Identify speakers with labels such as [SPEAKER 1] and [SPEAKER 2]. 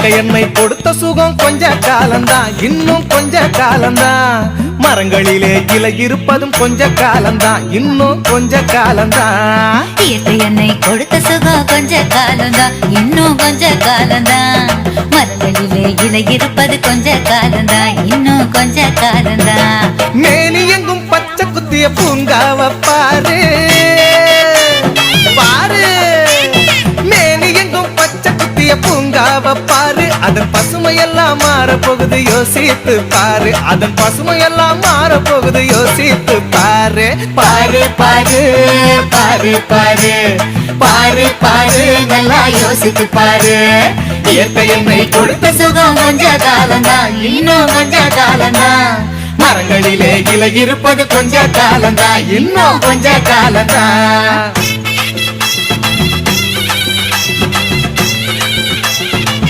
[SPEAKER 1] இயற்கை என்னை கொடுத்த சுகம் கொஞ்ச காலம்தான், இன்னும் கொஞ்ச காலம்தான். மரங்களிலே இலை இருப்பதும் கொஞ்ச காலம்தான், இன்னும் கொஞ்ச காலம்தான்.
[SPEAKER 2] இயற்கை என்னை கொடுத்த சுகம் கொஞ்ச காலம்தான், இன்னும் கொஞ்ச காலம்தான். மரங்களிலே இலை இருப்பது கொஞ்ச காலம்தான், இன்னும் கொஞ்ச காலம்தான்.
[SPEAKER 1] மேனி எங்கும் பச்சை குத்திய பூங்காவ பாரு பாரு, மேனி எங்கும் பச்சை குத்திய பூங்காவ பாரு. அதன் பசுமையெல்லாம் மாற போகுது யோசித்து பாரு, அதன் பசுமையெல்லாம் மாற போகுது யோசித்து பாரு. பாரு பாரு பாரு பாரு பாரு பாரு, நல்லா யோசித்து பாரு. இயற்கை என்னை கொடுத்த சுகம் கொஞ்ச காலம்தான், இன்னும் கொஞ்ச காலம்தான். மரங்களிலே இலை இருப்பது கொஞ்ச காலம்தான், இன்னும் கொஞ்ச காலம்தான்.